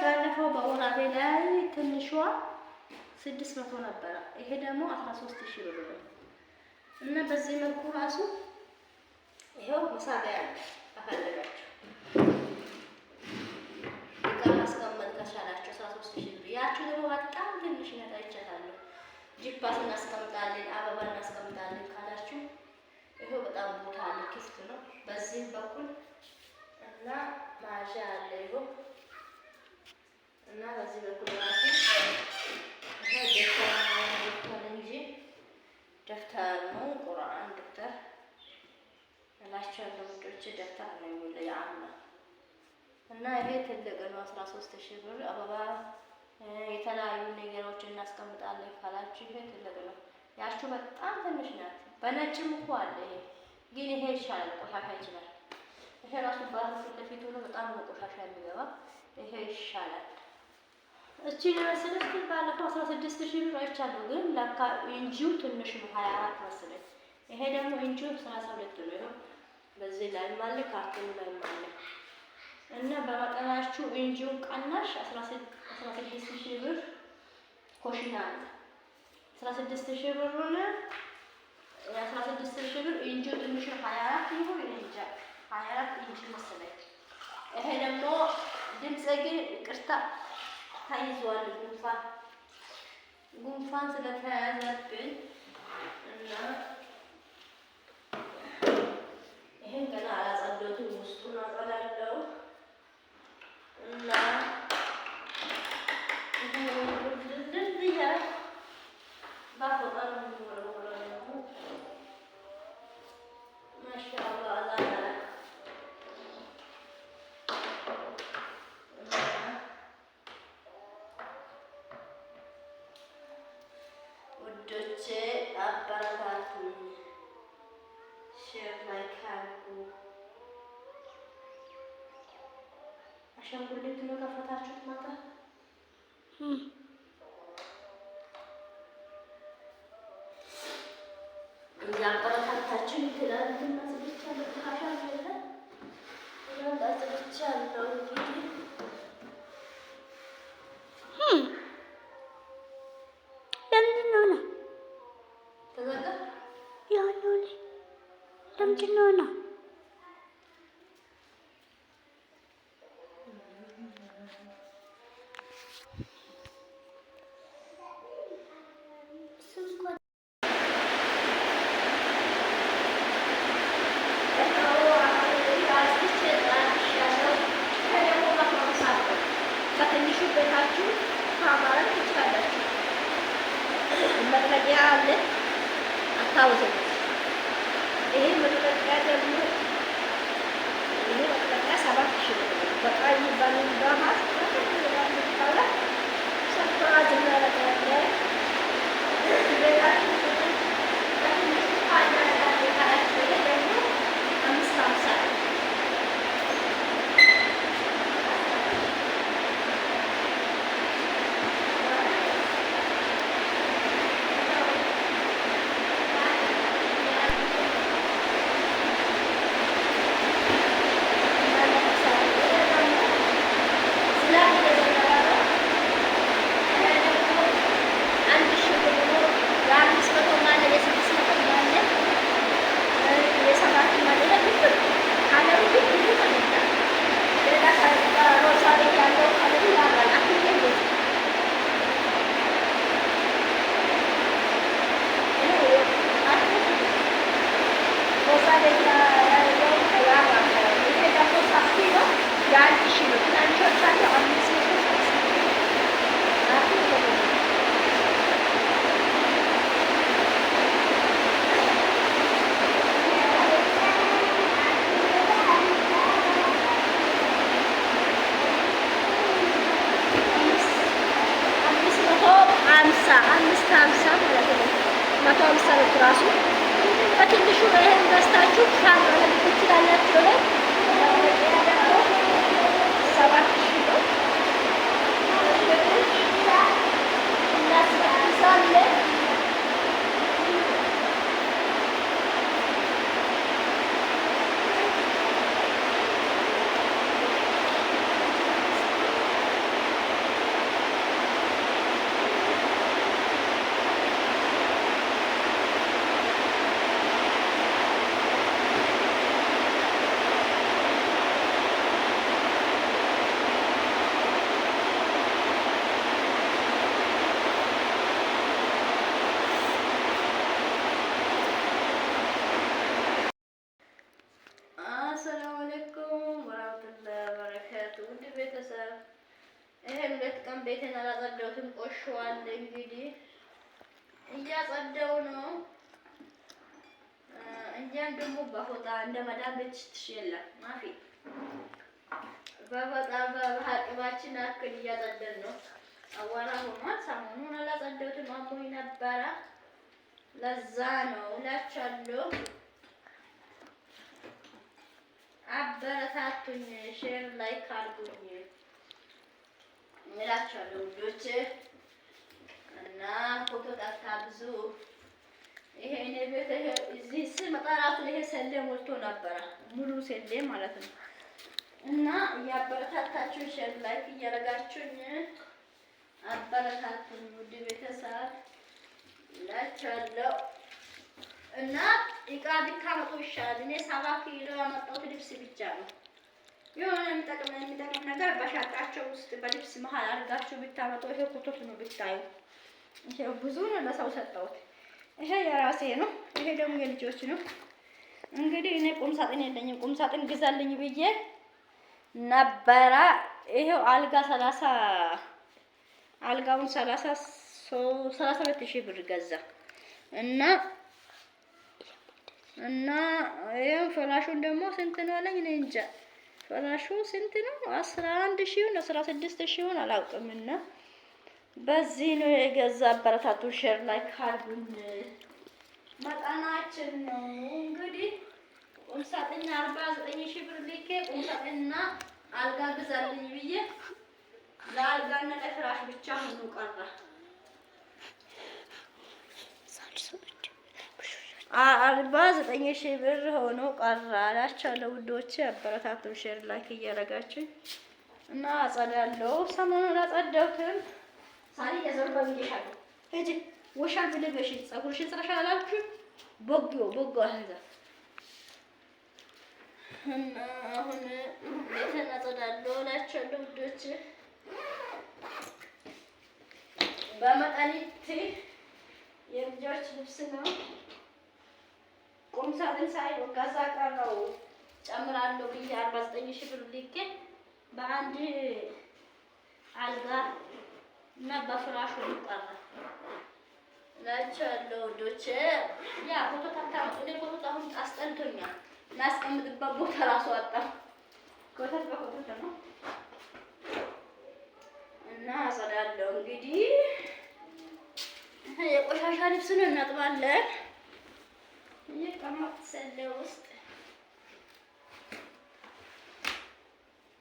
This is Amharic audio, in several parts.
ባለፈው በወራቤ ላይ ትንሿ 600 ነበረ። ይሄ ደግሞ 13000 ብር ነው እና በዚህ መልኩ ራሱ ይሄው መሳቢያ ያለ አፈለጋችሁ እቃ ማስቀመጥ ከቻላችሁ 13000 ብር። ያችሁ ደግሞ በጣም ትንሽ ነው አይቻታለሁ። ጂፓስ እናስቀምጣለን፣ አበባ እናስቀምጣለን ካላችሁ ይሄው በጣም ቦታ አለ፣ ክፍት ነው በዚህ በኩል እና ማሻ አለ ይሄው እና በዚህ በኩል ራሱ ደፍተር ነው ቁርአን ደፍተር እላቸዋለሁ። ውዶች ደፍተር ነው የሚለው የአምና እና ይሄ ትልቅ ነው 13000 ብር። አበባ የተለያዩ ነገሮችን እናስቀምጣለን ካላችሁ ይሄ ትልቅ ነው። ያችሁ በጣም ትንሽ ናት። በነጭም እኮ አለ ይሄ ግን ይሄ ይሻላል፣ ቆሻሻ ይችላል። ይሄ ራሱ ባሉ ፊት ለፊት ሆኖ በጣም ነው ቆሻሻ የሚገባ። ይሄ ይሻላል። እቺ ለመሰለሽ ግን ባለፈው 16000 ብር አይቻለሁ፣ ግን ለካ ኢንጂው ትንሽ ነው 24 መሰለኝ። ይሄ ደግሞ ኢንጂው 32 ነው። ይሄው በዚህ ላይ ማለት ካርቶኑ ላይ ማለት እና በመጠናችሁ ኢንጂውን ቀናሽ 16000 ብር ኮሽና አለ 16000 ብር ነው። 16000 ብር ኢንጂው ትንሽ 24 ይሁን እንጃ 24 ኢንጂ መሰለኝ። ይሄ ደግሞ ድምጽ ግን ይቅርታ ታይዟል። ጉንፋን ስለተያዘብኝ እና ይሄን ገና አላጸዳሁትም። ውስጡን አጸዳለሁ እና አበረታቱኝ፣ ሼር ላይክ አድርጉ። አሻንጉሊት ነው ከፈታችሁት ማታ እያበረታታችሁኝ ትላንትና ስልቻለሁ ተካሻለ ስልቻለሁ እንግዲህ ለምንድነው ነው መጥረጊያ አለ አታውዘው። ይሄ መጥረጊያ ደግሞ ይሄ መጥረጊያ 7000 ብር ነው። በቃይ ባንባማት ታላ ሰፍራዝ እናረጋለን። ቤታችን ትንሽ ፋይዳ ያለ ካላችሁ ደግሞ 550 እና ትናንሾች አሉ 550 550 ማለት ነው። 150 ብር ራሱ በትንሹ ይሄን ገዝታችሁ ካንበለ ትችላላችሁ። ደግሞ 7000 ነው እናስቀምሳለን። ይሄን 2 ቀን ቤቴን አላጸዳሁትም፣ ቆሽሿል። እንግዲህ እያጸዳሁ ነው። እኛን ደግሞ በፎጣ እንደ መዳም ቤት ትሽየላ ማፊ በፎጣ በሀቅባችን አክል እያጸዳን ነው። አዋራ ሆኗል። ሰሞኑን አላጸዳሁትም፣ አሞኝ ነበረ። ለዛ ነው እላችኋለሁ። አበረታቱኝ፣ ሼር ላይክ አድርጉኝ እላችኋለሁ ውዶች። እና ፎቶ ጠፍታ ብዙ ይሄ እኔ ቤት እዚህ ስመጣ ራሱ ይሄ ሰሌ ሞልቶ ነበረ፣ ሙሉ ሰሌ ማለት ነው። እና እያበረታታችሁ ሼር ላይክ እያደረጋችሁኝ አበረታቱኝ ውድ ቤተሰብ እላችኋለሁ። እና እቃ ብታመጡ ይሻላል። እኔ 7 ኪሎ ያመጣሁት ልብስ ብቻ ነው። የሆነ የሚጠቅም ነገር በሻንጣቸው ውስጥ በልብስ መሀል አድርጋችሁ ብታመጡ ይሄ ኮቶት ነው ብታዩ። ይሄ ብዙ ነው ለሰው ሰጠሁት። ይሄ የራሴ ነው። ይሄ ደግሞ የልጆች ነው። እንግዲህ እኔ ቁም ሳጥን የለኝም። ቁም ሳጥን ግዛልኝ ብዬ ነበረ። ይሄው አልጋ 30 አልጋውን 32,000 ብር ገዛ እና ይሄው ፍራሹን ደግሞ ስንት ነው አለኝ። እኔ እንጃ ፍራሹ ስንት ነው? 11,000 16,000 አላውቅም። እና በዚህ ነው የገዛ። አበረታቱ፣ ሼር ላይክ አድርጉን። መጠናችን ነው እንግዲህ ቁም ሳጥን 49,000 ብር ልኬ ቁም ሳጥንና አልጋ ግዛልኝ ብዬ ለአልጋና ለፍራሽ ብቻ ሆኖ ቀረ። 49,000 ብር ሆኖ ቀረ አላችኋለሁ ውዶቼ። አበረታቱ፣ ሼር ላይክ እያደረጋችሁ እና አጸዳለሁ። ሰሞኑን አጸዳሁትም ሳሪ የዘርባ ብዬሻለሁ። እጂ ወሻል ብለሽ ፀጉርሽን ስራሻል አላልኩሽ? ቦጎ አንዛ እና አሁን ቤቴን አጸዳለሁ እላችኋለሁ ውዶቼ። በመጠኒት የልጆች ልብስ ነው። ቁም ሳጥን ሳይሆን ገዛ ቀረው ጨምራለሁ ብዬ 49,000 ብር ልኬ በአንድ አልጋ እና በፍራሹ ቀረ እላችኋለሁ ውዶቼ። ያ ፎቶ ታታውቁ እኔ ፎቶ አሁን አስጠልቶኛል። ላስቀምጥበት ቦታ ራሱ አጣሁ። ኮተት በኮተት ነው እና አጸዳለሁ እንግዲህ። የቆሻሻ ልብስ ነው እናጥባለን። እየቀመጥ ሰለ ውስጥ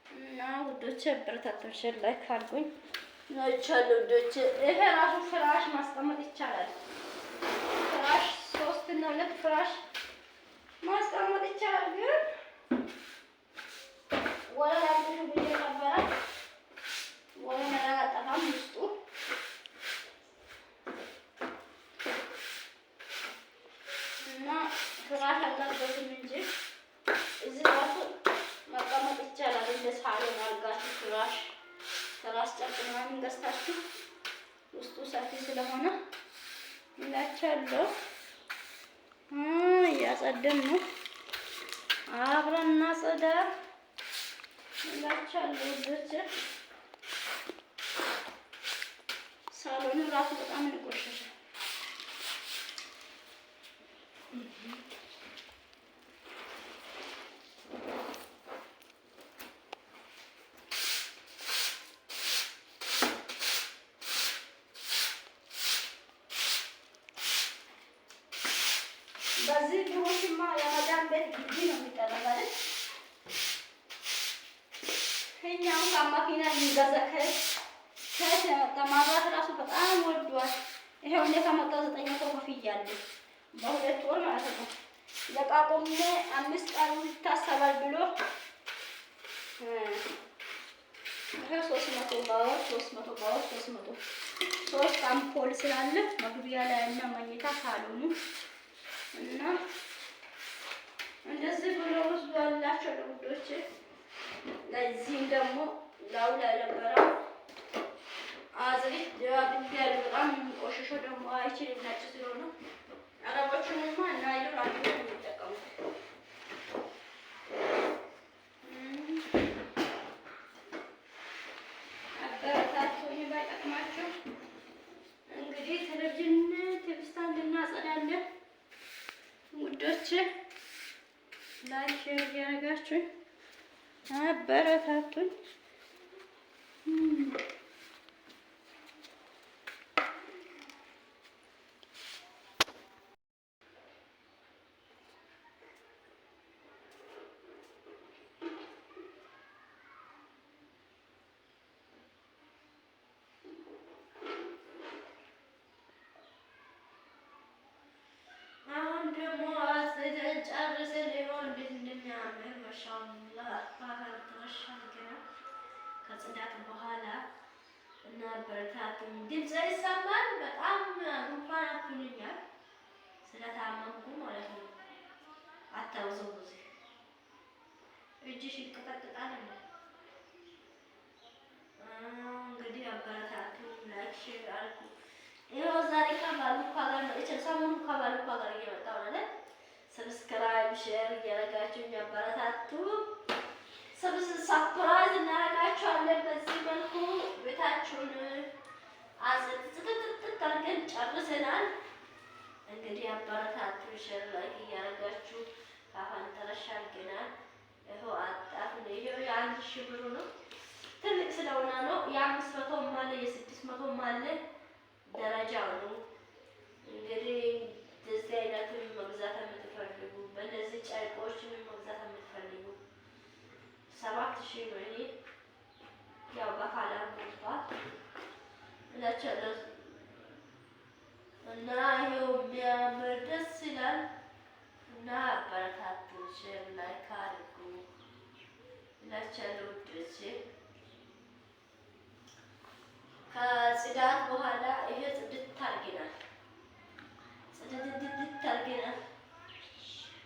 እና ውዶቼ አበረታቱኝ፣ ሼር ላይክ አድርጉኝ እላችኋለሁ ውዶቼ። ይሄ ራሱ ፍራሽ ማስቀመጥ ይቻላል። ፍራሽ 3 እና 2 ፍራሽ ማስቀመጥ ይቻላል። ግን ወለላ ብዙ ብዬ ነበረ። ወለላ አላጠፋም ውስጡ እና ፍራሽ አልነበረም እንጂ እዚህ ራሱ መቀመጥ ይቻላል። እንደ ሳሎን አልጋችሁ ፍራሽ ትራስ ጨርቅ ምናምን ገዝታችሁ ውስጡ ሰፊ ስለሆነ እላችኋለሁ። እያጸደን ነው። አብረን እናጸዳ እላችኋለሁ ውዶቼ። ሳሎኑ ራሱ በጣም እንቆሸሸ። በዚህ ቢሆንማ የመዳን ቤት ግቢ ነው የሚጠረግ አይደል? እኛም ከማኪና የሚገዛ ከየት የመጣ ማብራት ራሱ በጣም ወዷል። ይሄው እኔ ከመጣሁ 900 ከፍያለሁ በ2 ወር ማለት ነው። ለቃቆሜ 5 ቀን ይታሰባል ብሎ ይሄው 300 በወር 300 በወር 300 3 አምፖል ስላለ መግቢያ ላይ እና መኝታ ሳሎኑ እና እንደዚህ ብሎ ወስዶ ያላቸው ውዶቼ። ለዚህም ደግሞ ላውላ ነበረ አዝሪት ያድርጋል። በጣም ቆሽሾ ደግሞ አይችልም ነጭ ስለሆነ አረቦቹንማ እና ይሉ አንዱ የሚጠቀሙት አበረታቱኝ ባይጠቅማቸው እንግዲህ ቴሌቪዥን ቴሌስታንድ እናጸዳለን ውዶቼ። ላይክ ሼር እያደረጋችሁኝ አበረታቱኝ። አሁን ደግሞ አጽደን ጨርሰን ሊሆን እንዴት እንደሚያምር ማሻአላህ ከጽዳት በኋላ እና በረታቱኝ። ድምጼ ይሰማል? በጣም ጉንፋን አፍኖኛል ስለታመምኩ ማለት ነው። አታውዘውዝ እጅሽ ይንቀጠቀጣል። እንግዲህ አበረታቱኝ። ላይክ ሼር አድርጉ። ይኸው ዛሬ ከባሉካ ጋር ነው ሰሞኑን ከባሉካ ጋር እየመጣሁ ነው። ሰብስክራይብ ሼር እያደረጋችሁኝ አበረታቱ። ሰፕራይዝ እናደርጋችኋለን። በዚህ መልኩ ቤታችሁን ጽድት አድርገን ጨርሰናል። እንግዲህ አበረታቱ። ሼር ላይክ እያደረጋችሁ ካፋን ተረሻ አድርገናል። ይኸው አጣፍ ነው። ይኸው የ1000 ብሩ ነው። ትልቅ ስለሆነ ነው። የ500ም አለ የ600ም አለ ደረጃው ነው። እንግዲህ እንደዚህ አይነቱን መግዛት የምትፈልጉ በእነዚህ ጨርቆችን መግዛት የምትፈልጉ 7000 ነው። ይሄ ያው በካላም ወጥቷል እላችኋለሁ እና ይሄው የሚያምር ደስ ይላል እና አበረታቱ። ሼር ላይክ አድርጉ እላችኋለሁ ውዶቼ። ከጽዳት በኋላ ይሄ ጽድት አድርገናል። ጽድት አድርገናል።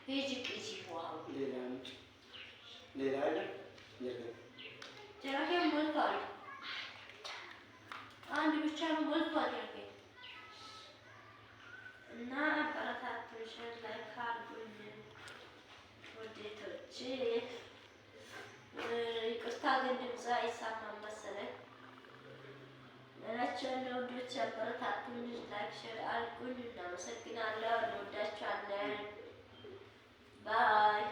ሂጂ ሂጂ ዋው ሌላ አይደል ጀራኬን ሞልቷል። አንድ ብቻ ነው ሞልቷል ጀራኬ እና አበረታቱ። ሼር ላይክ አድርጉኝ ውዴቶቼ። ይቅርታ ግን ድምፅ አይሰማም መሰለኝ እላችኋለሁ ውዶቼ። አበረታቱኝ። ላይክ ሼር አድርጉኝ። እናመሰግናለሁ። እንወዳችኋለን። ባይ